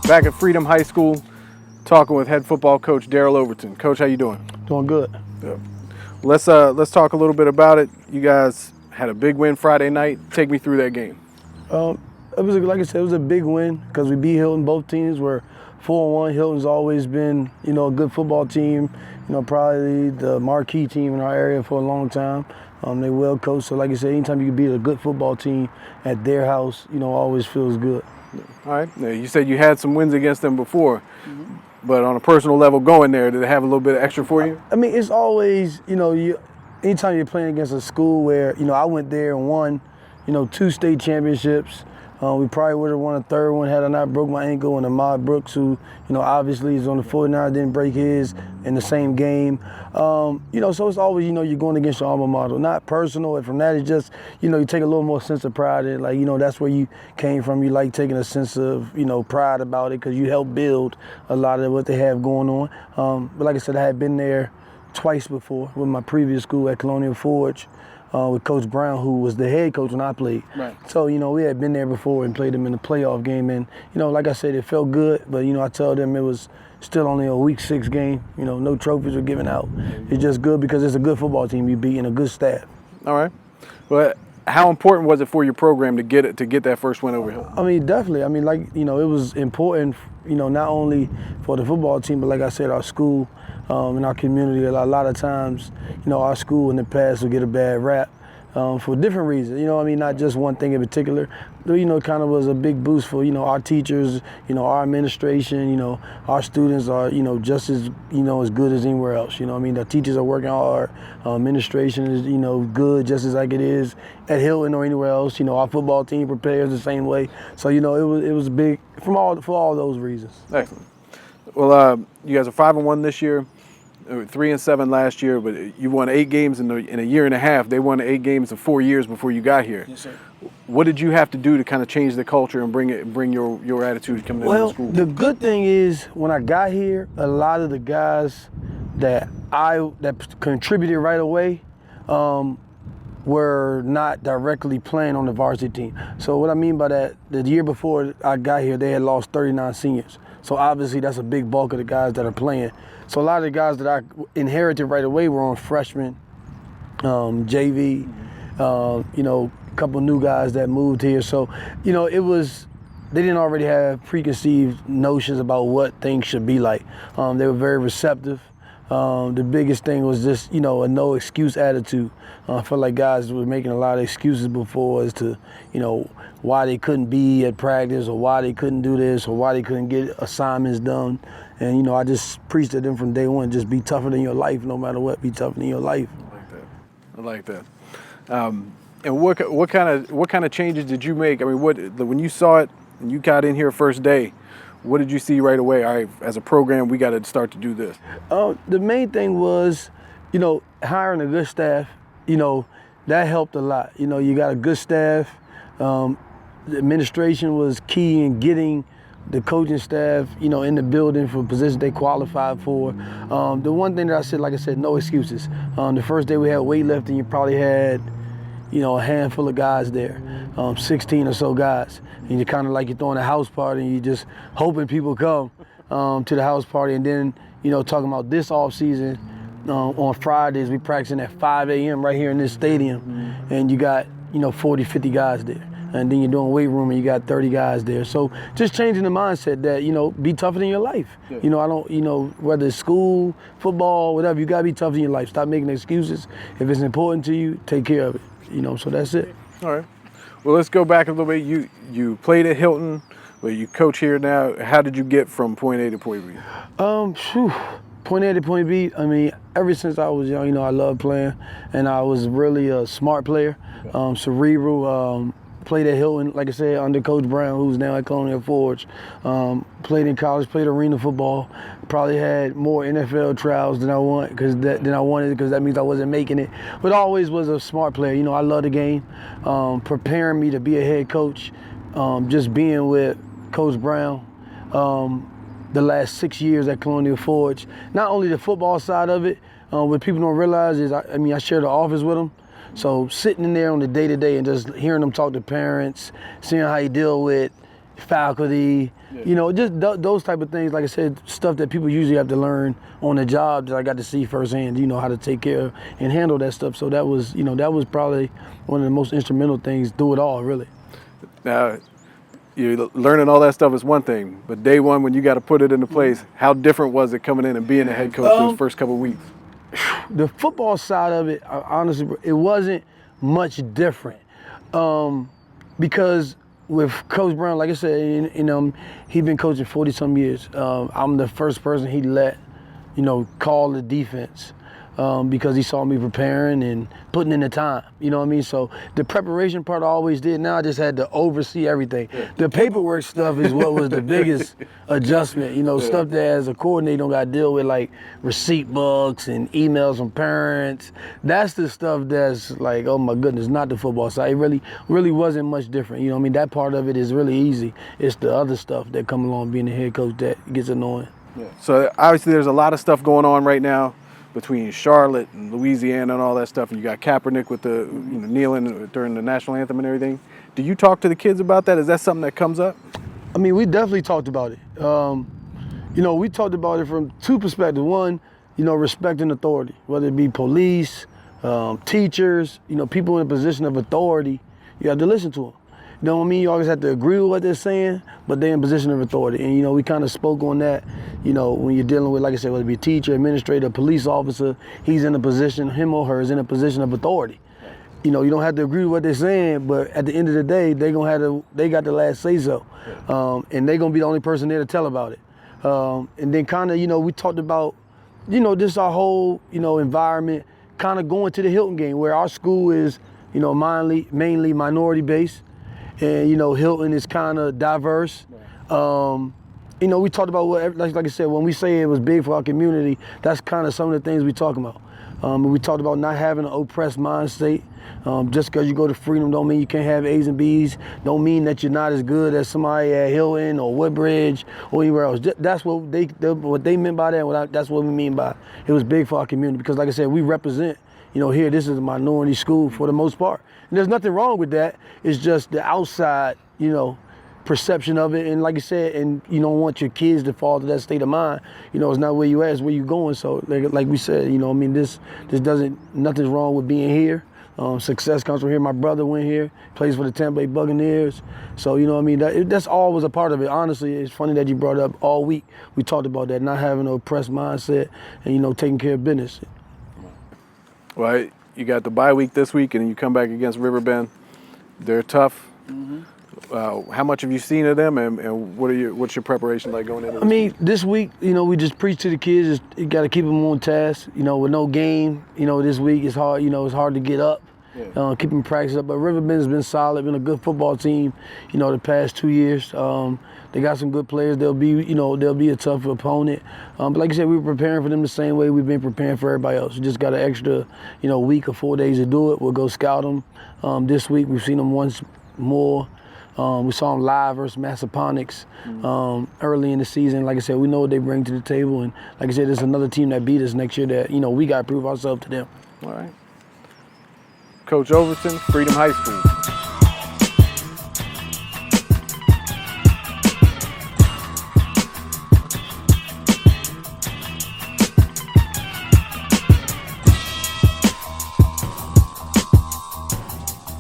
Back at Freedom High School, talking with head football coach Darryl Overton. Coach, how you doing? Doing good. Good. Let's talk a little bit about it. You guys had a big win Friday night. Take me through that game. It was, like I said, it was a big win because we beat Hilton. Both teams were 4-1. Hilton's always been, a good football team. Probably the marquee team in our area for a long time. They well coached. So, like I said, anytime you can beat a good football team at their house, always feels good. All right. Now, you said you had some wins against them before, but on a personal level, going there, did it have a little bit of extra for you? I mean, it's always, anytime you're playing against a school where, I went there and won, 2 state championships. We probably would have won a third one had I not broke my ankle. And Ahmad Brooks, who, obviously is on the 49, didn't break his in the same game. So it's always, you're going against your alma mater. Not personal, and from that it's just, you take a little more sense of pride in it. Like, that's where you came from. You like taking a sense of, pride about it because you helped build a lot of what they have going on. But like I said, I had been there twice before with my previous school at Colonial Forge. With Coach Brown, who was the head coach when I played. Right. So, we had been there before and played them in the playoff game. And, like I said, it felt good. But, I told them it was still only a Week 6 game. No trophies were given out. It's just good because it's a good football team you beat and a good staff. All right. Well, how important was it for your program to get that first win over Hilton? I mean, definitely. I mean, it was important, not only for the football team, but like I said, our school and our community. A lot of times, our school in the past will get a bad rap for different reasons. Not just one thing in particular. It kind of was a big boost for, our teachers, our administration, our students are, just as, as good as anywhere else. The teachers are working hard. Administration is, good just as like it is at Hilton or anywhere else. Our football team prepares the same way. So, it was big for all those reasons. Excellent. Well, you guys are 5-1 this year. 3-7 last year, but you won 8 games in a year and a half. They won 8 games in 4 years before you got here. Yes, sir. What did you have to do to kind of change the culture and bring your attitude coming into the school? Well, the good thing is when I got here, a lot of the guys that contributed right away were not directly playing on the varsity team. So what I mean by that, the year before I got here, they had lost 39 seniors. So obviously that's a big bulk of the guys that are playing. So a lot of the guys that I inherited right away were on freshmen, JV, a couple new guys that moved here. So, they didn't already have preconceived notions about what things should be like. They were very receptive. The biggest thing was just, a no excuse attitude. I felt like guys were making a lot of excuses before as to, why they couldn't be at practice or why they couldn't do this or why they couldn't get assignments done. And, I just preached to them from day one, just be tougher than your life, no matter what, be tougher than your life. I like that. And what kind of changes did you make? I mean, when you saw it and you got in here first day, what did you see right away? All right, as a program, we got to start to do this. The main thing was, hiring a good staff. That helped a lot. You got a good staff. The administration was key in getting the coaching staff, in the building for positions they qualified for. The one thing that I said, like I said, no excuses. The first day we had weightlifting, you probably had, a handful of guys there, 16 or so guys. And you're kind of like you're throwing a house party and you're just hoping people come to the house party. And then, talking about this off season, on Fridays, we practicing at 5 a.m. right here in this stadium. And you got, 40, 50 guys there. And then you're doing weight room and you got 30 guys there. So just changing the mindset that, be tougher than your life. Yeah. I don't, whether it's school, football, whatever, you got to be tougher than your life. Stop making excuses. If it's important to you, take care of it. So that's it. All right. Well, let's go back a little bit. You played at Hilton, but you coach here now. How did you get from point A to point B? Point A to point B, I mean, ever since I was young, I loved playing. And I was really a smart player, cerebral. Played at Hilton, like I said, under Coach Brown, who's now at Colonial Forge. Played in college, played arena football. Probably had more NFL trials than I wanted because that means I wasn't making it. But always was a smart player. I love the game. Preparing me to be a head coach, just being with Coach Brown. The last 6 years at Colonial Forge. Not only the football side of it, what people don't realize is, I share the office with them. So sitting in there on the day-to-day and just hearing them talk to parents, seeing how you deal with, faculty, you know, just those type of things. Like I said, stuff that people usually have to learn on the job that I got to see firsthand. You know, how to take care of and handle that stuff. So that was, you know, that was probably one of the most instrumental things through it all, really. Now, you learning all that stuff is one thing, but day one when you got to put it into place, how different was it coming in and being a head coach those first couple of weeks? The football side of it, honestly, it wasn't much different because with Coach Brown, like I said, he'd been coaching 40-some years. I'm the first person he let, you know, call the defense because he saw me preparing and putting in the time. You know what I mean? So the preparation part I always did. Now I just had to oversee everything. The paperwork stuff is what was the biggest adjustment. You know, stuff that as a coordinator you don't got to deal with, like receipt books and emails from parents. That's the stuff that's like, oh my goodness, not the football side. It really wasn't much different. You know what I mean? That part of it is really easy. It's the other stuff that come along being the head coach that gets annoying. Yeah. So obviously there's a lot of stuff going on right now between Charlotte and Louisiana and all that stuff, and you got Kaepernick with the kneeling during the national anthem and everything. Do you talk to the kids about that? Is that something that comes up? I mean, we definitely talked about it. You know, we talked about it from two perspectives. One, you know, respecting authority, whether it be police, teachers, you know, people in a position of authority. You have to listen to them. You know what I mean? You always have to agree with what they're saying, but they're in position of authority. And, you know, we kind of spoke on that, you know, when you're dealing with, like I said, whether it be a teacher, administrator, police officer, he's in a position, him or her is in a position of authority. You know, you don't have to agree with what they're saying, but at the end of the day, they got the last say so. And they're going to be the only person there to tell about it. And then kind of, you know, we talked about, you know, just our whole, you know, environment, kind of going to the Hilton game where our school is, you know, mainly minority based. And, you know, Hilton is kind of diverse. You know, we talked about, like I said, when we say it was big for our community, that's kind of some of the things we talking about. We talked about not having an oppressed mind state. Just because you go to Freedom don't mean you can't have A's and B's. Don't mean that you're not as good as somebody at Hilton or Woodbridge or anywhere else. That's what they meant by that. That's what we mean by it was big for our community. Because like I said, we represent, you know, here, this is a minority school for the most part. And there's nothing wrong with that. It's just the outside, you know, perception of it. And like I said, and you don't want your kids to fall to that state of mind. You know, it's not where you at, it's where you going. So like we said, you know, I mean, nothing's wrong with being here. Success comes from here. My brother went here, plays for the Tampa Bay Buccaneers. So, you know what I mean? That's always a part of it. Honestly, it's funny that you brought it up all week. We talked about that, not having an oppressed mindset and, you know, taking care of business. Well, you got the bye week this week, and then you come back against Riverbend. They're tough. How much have you seen of them, and what's your preparation like going into this week? This week, you know, we just preach to the kids. You got to keep them on task. You know, with no game, you know, this week it's hard. You know, it's hard to get up. Keep them practice up. But Riverbend's been solid, been a good football team, you know, the past 2 years. They got some good players. They'll be a tough opponent. But like I said, we were preparing for them the same way we've been preparing for everybody else. We just got an extra, you know, week or 4 days to do it. We'll go scout them. This week we've seen them once more. We saw them live versus Massaponics early in the season. Like I said, we know what they bring to the table. And like I said, there's another team that beat us next year that, you know, we got to prove ourselves to them. All right. Coach Overton, Freedom High School.